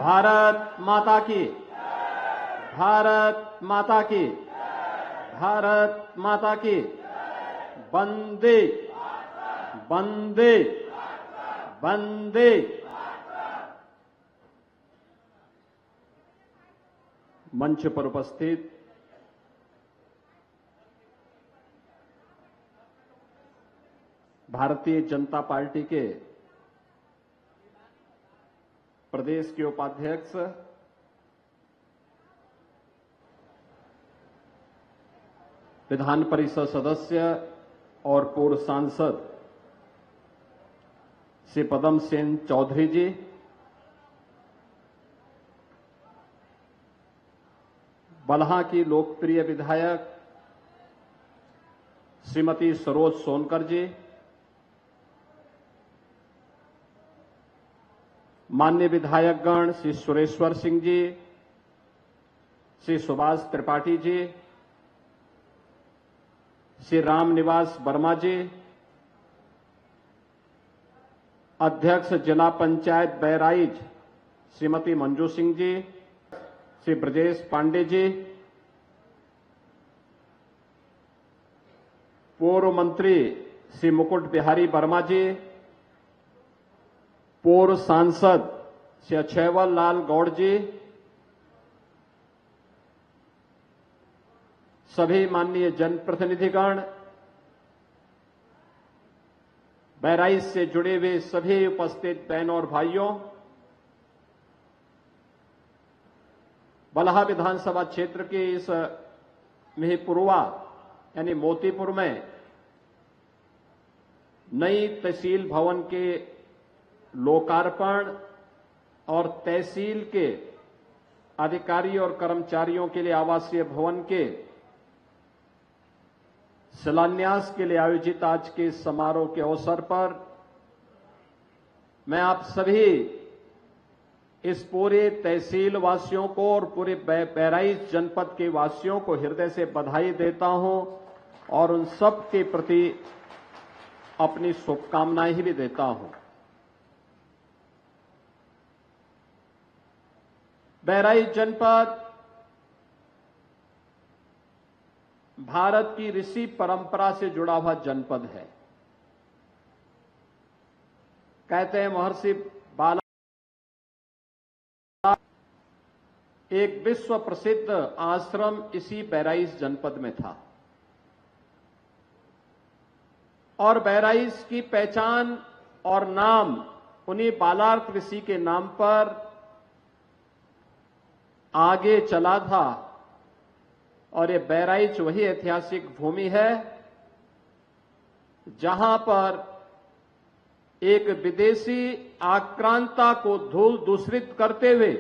भारत माता की, भारत माता की, भारत माता की। वंदे वंदे वंदे। मंच पर उपस्थित भारतीय जनता पार्टी के प्रदेश के उपाध्यक्ष विधान परिषद सदस्य और पूर्व सांसद श्री पदम सेन चौधरी जी, बलहा की लोकप्रिय विधायक श्रीमती सरोज सोनकर जी, माननीय विधायकगण श्री सुरेश्वर सिंह जी, श्री सुभाष त्रिपाठी जी, श्री रामनिवास वर्मा जी, अध्यक्ष जिला पंचायत बहराइच श्रीमती मंजू सिंह जी, श्री ब्रजेश पांडे जी, पूर्व मंत्री श्री मुकुट बिहारी वर्मा जी, पूर्व सांसद श्री अक्षयवल लाल गौड़ जी, सभी माननीय जनप्रतिनिधिगण, बहराइच से जुड़े हुए सभी उपस्थित बहनों और भाइयों, बलहा विधानसभा क्षेत्र के इस मेहपुरवा यानी मोतीपुर में नई तहसील भवन के लोकार्पण और तहसील के अधिकारी और कर्मचारियों के लिए आवासीय भवन के शिलान्यास के लिए आयोजित आज के समारोह के अवसर पर मैं आप सभी इस पूरे तहसील वासियों को और पूरे बहराइच जनपद के वासियों को हृदय से बधाई देता हूं और उन सब के प्रति अपनी शुभकामनाएं भी देता हूं। बहराइच जनपद भारत की ऋषि परंपरा से जुड़ा हुआ जनपद है। कहते हैं महर्षि बाला एक विश्व प्रसिद्ध आश्रम इसी बहराइच जनपद में था और बहराइच की पहचान और नाम उन्हीं बालार्क ऋषि के नाम पर आगे चला था और ये बहराइच वही ऐतिहासिक भूमि है जहां पर एक विदेशी आक्रांता को धूल दूषित करते हुए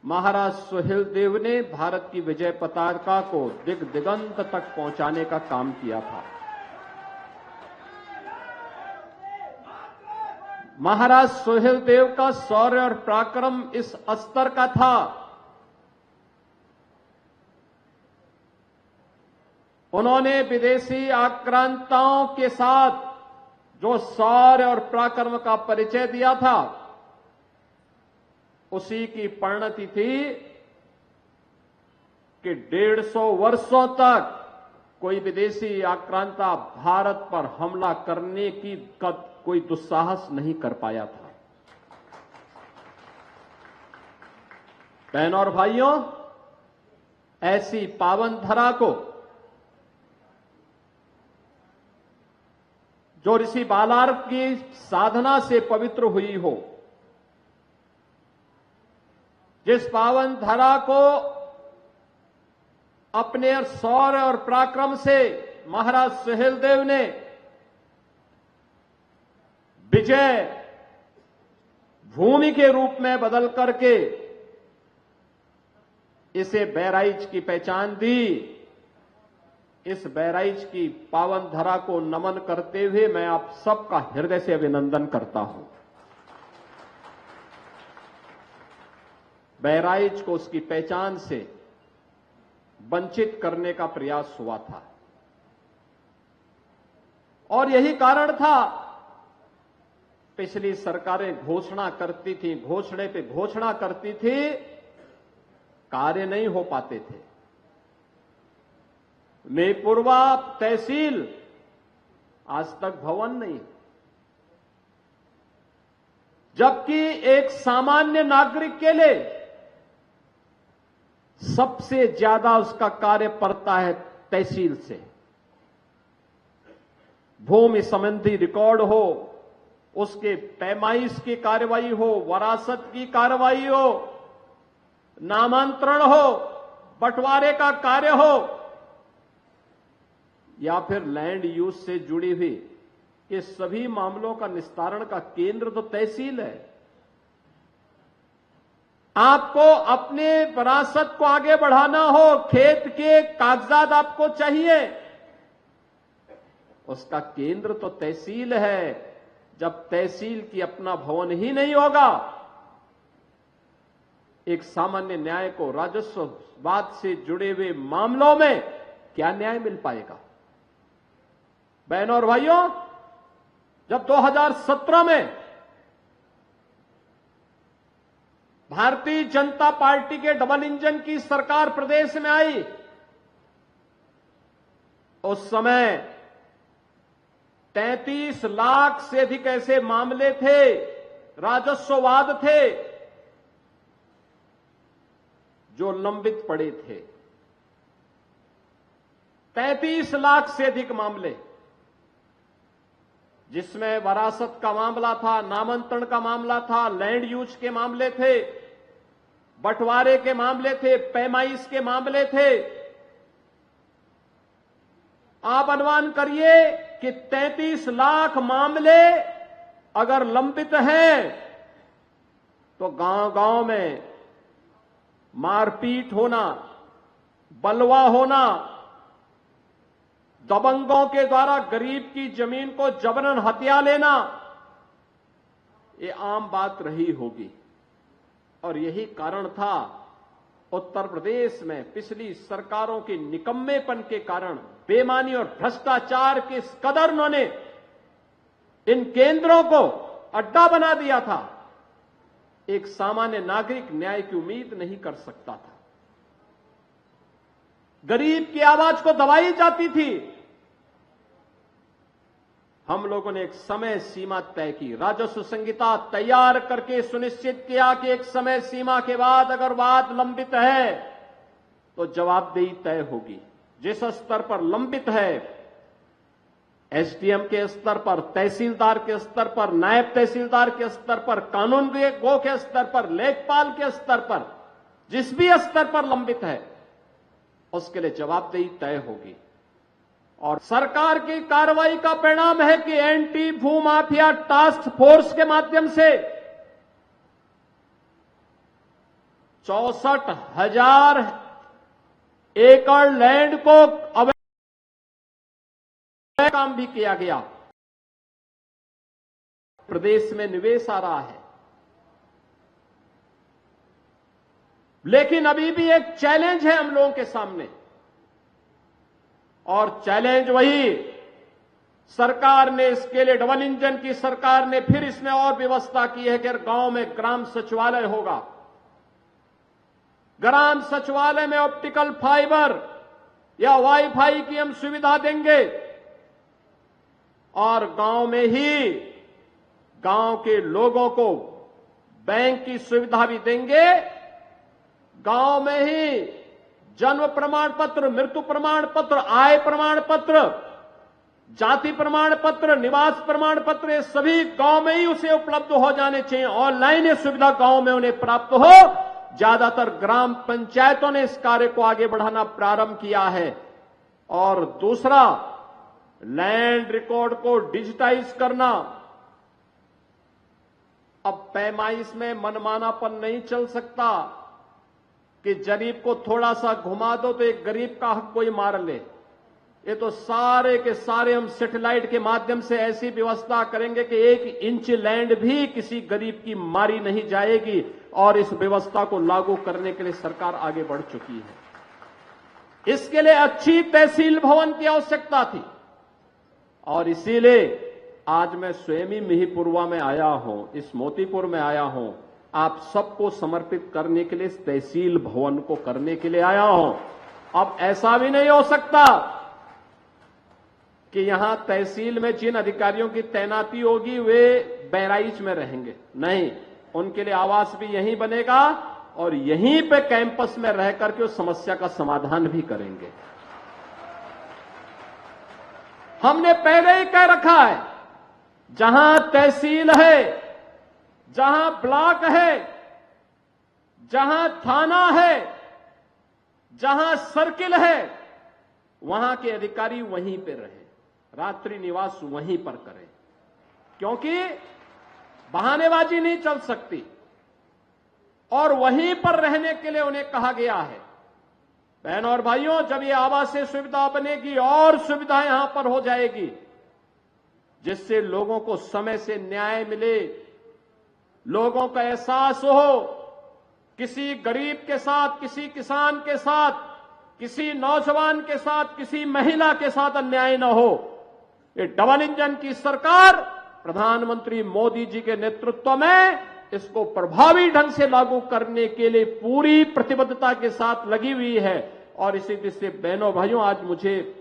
महाराज सुहेलदेव ने भारत की विजय पताका को दिग दिगंत तक पहुंचाने का काम किया था। महाराज सुहेलदेव का शौर्य और पराक्रम इस स्तर का था, उन्होंने विदेशी आक्रांताओं के साथ जो शौर्य और पराक्रम का परिचय दिया था उसी की परिणति थी कि 150 वर्षों तक कोई विदेशी आक्रांता भारत पर हमला करने की कोई दुस्साहस नहीं कर पाया था। बहनों और भाइयों, ऐसी पावन धरा को जो ऋषि बालार्क की साधना से पवित्र हुई हो, जिस पावन धरा को अपने शौर्य और पराक्रम से महाराज सुहेलदेव ने विजय भूमि के रूप में बदल करके इसे बहराइच की पहचान दी, इस बहराइच की पावन धरा को नमन करते हुए मैं आप सबका हृदय से अभिनंदन करता हूं। बहराइच को उसकी पहचान से वंचित करने का प्रयास हुआ था और यही कारण था पिछली सरकारें घोषणा करती थी, घोषणे पे घोषणा करती थी, कार्य नहीं हो पाते थे। मेपुरवा तहसील आज तक भवन नहीं, जबकि एक सामान्य नागरिक के लिए सबसे ज्यादा उसका कार्य पड़ता है तहसील से। भूमि संबंधी रिकॉर्ड हो, उसके पैमाइश की कार्रवाई हो, वरासत की कार्रवाई हो, नामांतरण हो, बंटवारे का कार्य हो, या फिर लैंड यूज से जुड़ी हुई, ये सभी मामलों का निस्तारण का केंद्र तो तहसील है। आपको अपने विरासत को आगे बढ़ाना हो, खेत के कागजात आपको चाहिए, उसका केंद्र तो तहसील है। जब तहसील की अपना भवन ही नहीं होगा, एक सामान्य न्याय को राजस्ववाद से जुड़े हुए मामलों में क्या न्याय मिल पाएगा? बहनों और भाइयों, जब 2017 में भारतीय जनता पार्टी के डबल इंजन की सरकार प्रदेश में आई, उस समय 33 लाख से अधिक ऐसे मामले थे, राजस्ववाद थे, जो लंबित पड़े थे। 33 लाख से अधिक मामले, जिसमें वरासत का मामला था, नामांतरण का मामला था, लैंड यूज के मामले थे, बंटवारे के मामले थे, पैमाइश के मामले थे। आप अनुमान करिए कि 33 लाख मामले अगर लंबित हैं, तो गांव-गांव में मारपीट होना, बलवा होना, दबंगों के द्वारा गरीब की जमीन को जबरन हथिया लेना, ये आम बात रही होगी। और यही कारण था उत्तर प्रदेश में पिछली सरकारों के निकम्मेपन के कारण, बेईमानी और भ्रष्टाचार के इस कदर उन्होंने इन केंद्रों को अड्डा बना दिया था, एक सामान्य नागरिक न्याय की उम्मीद नहीं कर सकता था। गरीब की आवाज को दबाई जाती थी। हम लोगों ने एक समय सीमा तय की, राजस्व संहिता तैयार करके सुनिश्चित किया कि एक समय सीमा के बाद अगर वाद लंबित है तो जवाबदेही तय होगी। जिस स्तर पर लंबित है, एसडीएम के स्तर पर, तहसीलदार के स्तर पर, नायब तहसीलदार के स्तर पर, कानून गो के स्तर पर, लेखपाल के स्तर पर, जिस भी स्तर पर लंबित है, उसके लिए जवाबदेही तय होगी। और सरकार की कार्रवाई का परिणाम है कि एंटी भूमाफिया टास्क फोर्स के माध्यम से 64,000 एकड़ लैंड को अवैध काम भी किया गया। प्रदेश में निवेश आ रहा है, लेकिन अभी भी एक चैलेंज है हम लोगों के सामने, और चैलेंज वही, सरकार ने इसके लिए, डबल इंजन की सरकार ने फिर इसमें और व्यवस्था की है कि गांव में ग्राम सचिवालय होगा। ग्राम सचिवालय में ऑप्टिकल फाइबर या वाईफाई की हम सुविधा देंगे, और गांव में ही गांव के लोगों को बैंक की सुविधा भी देंगे। गांव में ही जन्म प्रमाण पत्र, मृत्यु प्रमाण पत्र, आय प्रमाण पत्र, जाति प्रमाण पत्र, निवास प्रमाण पत्र, ये सभी गांव में ही उसे उपलब्ध हो जाने चाहिए। ऑनलाइन ये सुविधा गांव में उन्हें प्राप्त हो। ज्यादातर ग्राम पंचायतों ने इस कार्य को आगे बढ़ाना प्रारंभ किया है। और दूसरा, लैंड रिकॉर्ड को डिजिटाइज करना। अब पैमाइश में मनमानापन नहीं चल सकता कि गरीब को थोड़ा सा घुमा दो तो एक गरीब का हक कोई मार ले। ये तो सारे के सारे हम सैटेलाइट के माध्यम से ऐसी व्यवस्था करेंगे कि 1 इंच लैंड भी किसी गरीब की मारी नहीं जाएगी, और इस व्यवस्था को लागू करने के लिए सरकार आगे बढ़ चुकी है। इसके लिए अच्छी तहसील भवन की आवश्यकता थी, और इसीलिए आज मैं स्वयं ही मिहीपुरवा में आया हूं, इस मोतीपुर में आया हूं, आप सबको समर्पित करने के लिए, इस तहसील भवन को करने के लिए आया हूं। अब ऐसा भी नहीं हो सकता कि यहां तहसील में जिन अधिकारियों की तैनाती होगी वे बहराइच में रहेंगे। नहीं, उनके लिए आवास भी यहीं बनेगा और यहीं पे कैंपस में रह करके उस समस्या का समाधान भी करेंगे। हमने पहले ही कह रखा है, जहां तहसील है, जहां ब्लॉक है, जहां थाना है, जहां सर्किल है, वहां के अधिकारी वहीं पे रहे, रात्रि निवास वहीं पर करें, क्योंकि बहानेबाजी नहीं चल सकती और वहीं पर रहने के लिए उन्हें कहा गया है। बहनों और भाइयों, जब ये आवासीय सुविधा बनेगी और सुविधा यहां पर हो जाएगी, जिससे लोगों को समय से न्याय मिले, लोगों का एहसास हो, किसी गरीब के साथ, किसी किसान के साथ, किसी नौजवान के साथ, किसी महिला के साथ अन्याय न हो। ये डबल इंजन की सरकार प्रधानमंत्री मोदी जी के नेतृत्व में इसको प्रभावी ढंग से लागू करने के लिए पूरी प्रतिबद्धता के साथ लगी हुई है। और इसी दृष्टि से बहनों भाइयों, आज मुझे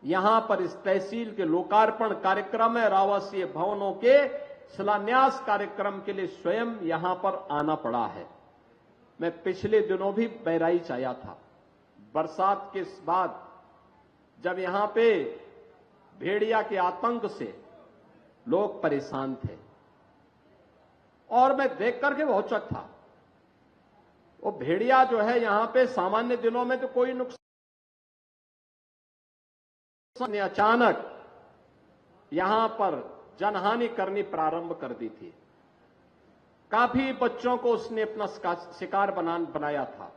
यहां पर इस तहसील के लोकार्पण कार्यक्रम में आवासीय भवनों के शिलान्यास कार्यक्रम के लिए स्वयं यहां पर आना पड़ा है। मैं पिछले दिनों भी बहराइच आया था। बरसात के बाद जब यहां पे भेड़िया के आतंक से लोग परेशान थे और मैं देख करके बहुत चौंका था। वो भेड़िया जो है यहां पे सामान्य दिनों में तो कोई नुकसान ने अचानक यहां पर जनहानि करनी प्रारंभ कर दी थी। काफी बच्चों को उसने अपना शिकार बनाया था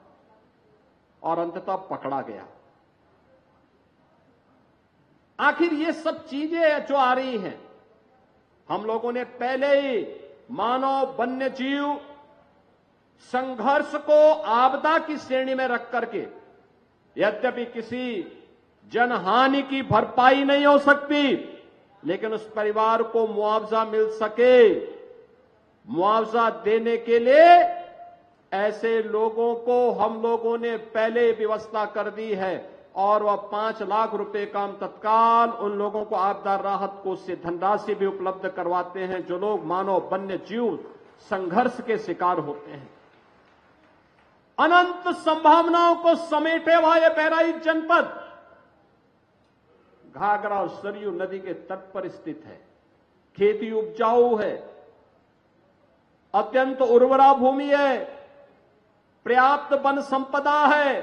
और अंततः पकड़ा गया। आखिर ये सब चीजें जो आ रही हैं, हम लोगों ने पहले ही मानव वन्य जीव संघर्ष को आपदा की श्रेणी में रख करके, यद्यपि किसी जनहानि की भरपाई नहीं हो सकती, लेकिन उस परिवार को मुआवजा मिल सके, मुआवजा देने के लिए ऐसे लोगों को हम लोगों ने पहले व्यवस्था कर दी है और वह 5 लाख रुपए का हम तत्काल उन लोगों को आपदा राहत कोष से धनराशि भी उपलब्ध करवाते हैं जो लोग मानव वन्य जीव संघर्ष के शिकार होते हैं। अनंत संभावनाओं को समेटे हुआ यह बहराइच जनपद घाघरा और सरयू नदी के तट पर स्थित है। खेती उपजाऊ है, अत्यंत उर्वरा भूमि है, पर्याप्त वन संपदा है।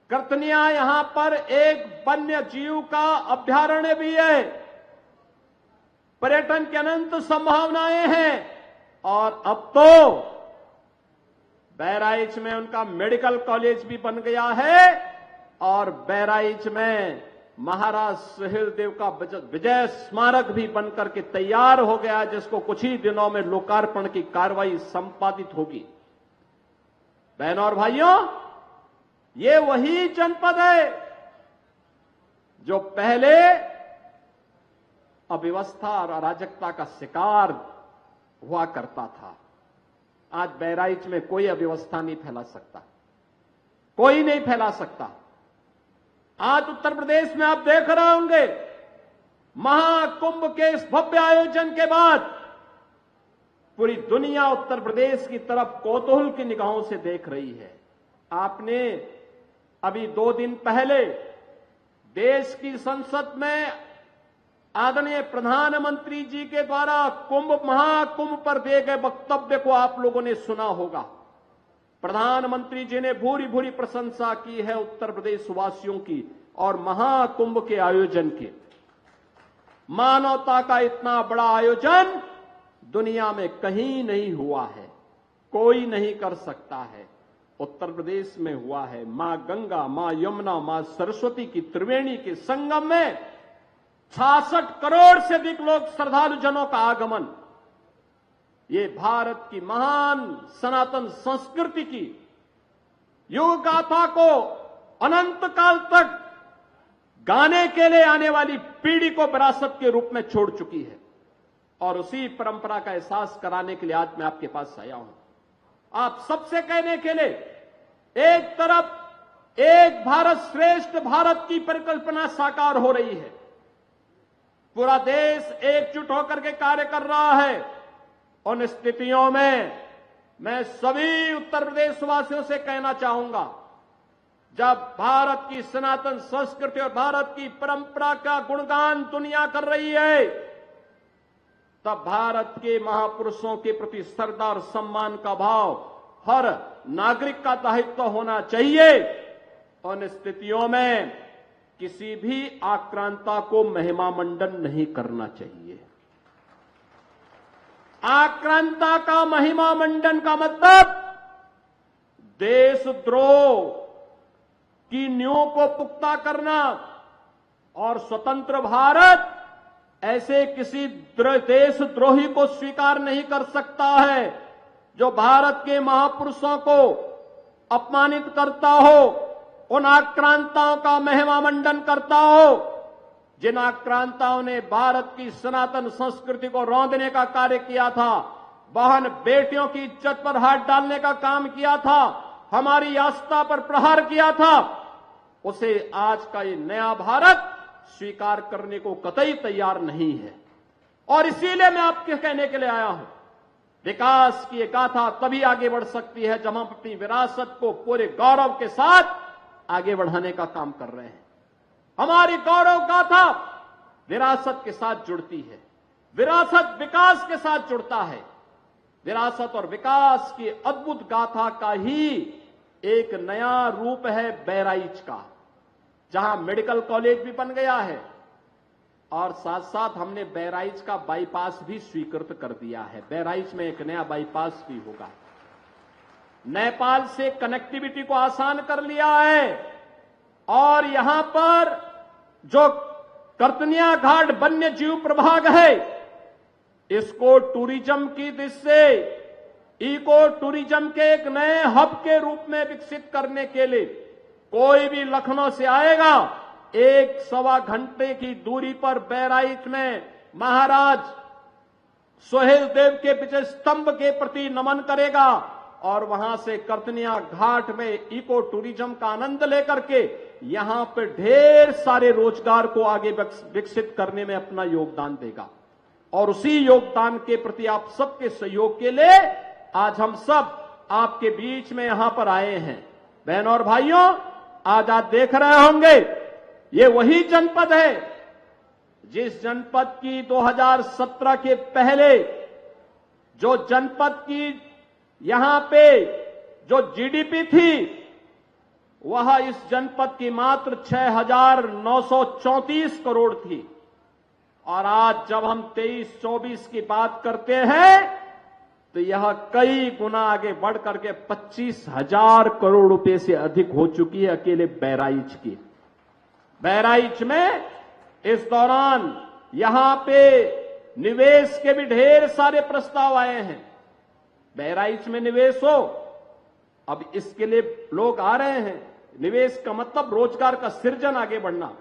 कर्तनिया यहां पर एक वन्य जीव का अभ्यारण्य भी है। पर्यटन की अनंत संभावनाएं हैं और अब तो बहराइच में उनका मेडिकल कॉलेज भी बन गया है और बहराइच में महाराज सुहेलदेव का विजय स्मारक भी बनकर के तैयार हो गया, जिसको कुछ ही दिनों में लोकार्पण की कार्रवाई संपादित होगी। बहनों और भाइयों, ये वही जनपद है जो पहले अव्यवस्था और अराजकता का शिकार हुआ करता था। आज बहराइच में कोई अव्यवस्था नहीं फैला सकता, कोई नहीं फैला सकता। आज उत्तर प्रदेश में आप देख रहे होंगे, महाकुंभ के इस भव्य आयोजन के बाद पूरी दुनिया उत्तर प्रदेश की तरफ कौतूहल की निगाहों से देख रही है। आपने अभी 2 दिन पहले देश की संसद में आदरणीय प्रधानमंत्री जी के द्वारा महाकुंभ पर दिए गए वक्तव्य को आप लोगों ने सुना होगा। प्रधानमंत्री जी ने भूरी भूरी प्रशंसा की है उत्तर प्रदेश वासियों की और महाकुंभ के आयोजन की। मानवता का इतना बड़ा आयोजन दुनिया में कहीं नहीं हुआ है, कोई नहीं कर सकता है। उत्तर प्रदेश में हुआ है। मां गंगा, मां यमुना, मां सरस्वती की त्रिवेणी के संगम में 66 करोड़ से अधिक लोग श्रद्धालु जनों का आगमन। ये भारत की महान सनातन संस्कृति की युग गाथा को अनंत काल तक गाने के लिए आने वाली पीढ़ी को विरासत के रूप में छोड़ चुकी है। और उसी परंपरा का एहसास कराने के लिए आज मैं आपके पास आया हूं। आप सबसे कहने के लिए, एक तरफ एक भारत श्रेष्ठ भारत की परिकल्पना साकार हो रही है, पूरा देश एकजुट होकर के कार्य कर रहा है। उन स्थितियों में मैं सभी उत्तर प्रदेश वासियों से कहना चाहूंगा, जब भारत की सनातन संस्कृति और भारत की परंपरा का गुणगान दुनिया कर रही है, तब भारत के महापुरुषों के प्रति श्रद्धा और सम्मान का भाव हर नागरिक का दायित्व होना चाहिए। उन स्थितियों में किसी भी आक्रांता को महिमा मंडन नहीं करना चाहिए। आक्रांता का महिमा मंडन का मतलब देशद्रोह की नींव को पुख्ता करना, और स्वतंत्र भारत ऐसे किसी देशद्रोही को स्वीकार नहीं कर सकता है जो भारत के महापुरुषों को अपमानित करता हो, उन आक्रांताओं का महिमा मंडन करता हो, जिन आक्रांताओं ने भारत की सनातन संस्कृति को रौंदने का कार्य किया था, बहन बेटियों की इज्जत पर हाथ डालने का काम किया था, हमारी आस्था पर प्रहार किया था, उसे आज का ये नया भारत स्वीकार करने को कतई तैयार नहीं है। और इसीलिए मैं आपके कहने के लिए आया हूं, विकास की एक गाथा तभी आगे बढ़ सकती है जब हम अपनी विरासत को पूरे गौरव के साथ आगे बढ़ाने का काम कर रहे हैं। हमारी गौरव गाथा विरासत के साथ जुड़ती है, विरासत विकास के साथ जुड़ता है। विरासत और विकास की अद्भुत गाथा का ही एक नया रूप है बहराइच का, जहां मेडिकल कॉलेज भी बन गया है, और साथ साथ हमने बहराइच का बाईपास भी स्वीकृत कर दिया है। बहराइच में एक नया बाईपास भी होगा। नेपाल से कनेक्टिविटी को आसान कर लिया है, और यहां पर जो कर्तनिया घाट वन्य जीव प्रभाग है, इसको टूरिज्म की दृष्टि से इको टूरिज्म के एक नए हब के रूप में विकसित करने के लिए कोई भी लखनऊ से आएगा, 1-1.25 घंटे की दूरी पर बहराइच में महाराज सुहेल देव के विजय स्तंभ के प्रति नमन करेगा, और वहां से कर्तनिया घाट में इको टूरिज्म का आनंद लेकर के यहां पर ढेर सारे रोजगार को आगे विकसित करने में अपना योगदान देगा। और उसी योगदान के प्रति आप सबके सहयोग के लिए आज हम सब आपके बीच में यहां पर आए हैं। बहनों और भाइयों, आज आप देख रहे होंगे, ये वही जनपद है जिस जनपद की 2017 के पहले जो जनपद की यहां पे जो जीडीपी थी, वह इस जनपद की मात्र 6,934 करोड़ थी। और आज जब हम 23-24 की बात करते हैं तो यह कई गुना आगे बढ़ करके 25,000 करोड़ रुपए से अधिक हो चुकी है अकेले बहराइच की। बहराइच में इस दौरान यहां पे निवेश के भी ढेर सारे प्रस्ताव आए हैं। बहराइच में निवेश हो, अब इसके लिए लोग आ रहे हैं। निवेश का मतलब रोजगार का सृजन, आगे बढ़ना,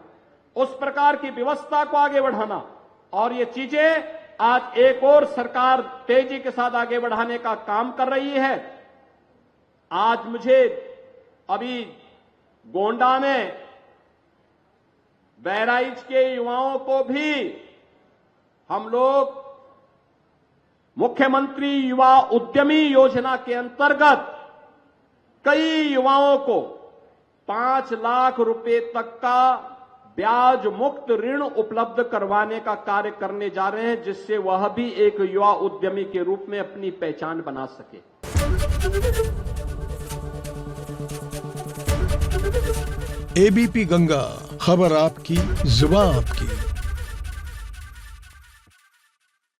उस प्रकार की व्यवस्था को आगे बढ़ाना, और ये चीजें आज एक और सरकार तेजी के साथ आगे बढ़ाने का काम कर रही है। आज मुझे अभी गोंडा में बहराइच के युवाओं को भी हम लोग मुख्यमंत्री युवा उद्यमी योजना के अंतर्गत कई युवाओं को 5 लाख रुपए तक का ब्याज मुक्त ऋण उपलब्ध करवाने का कार्य करने जा रहे हैं, जिससे वह भी एक युवा उद्यमी के रूप में अपनी पहचान बना सके। एबीपी गंगा, खबर आपकी, जुबान आपकी।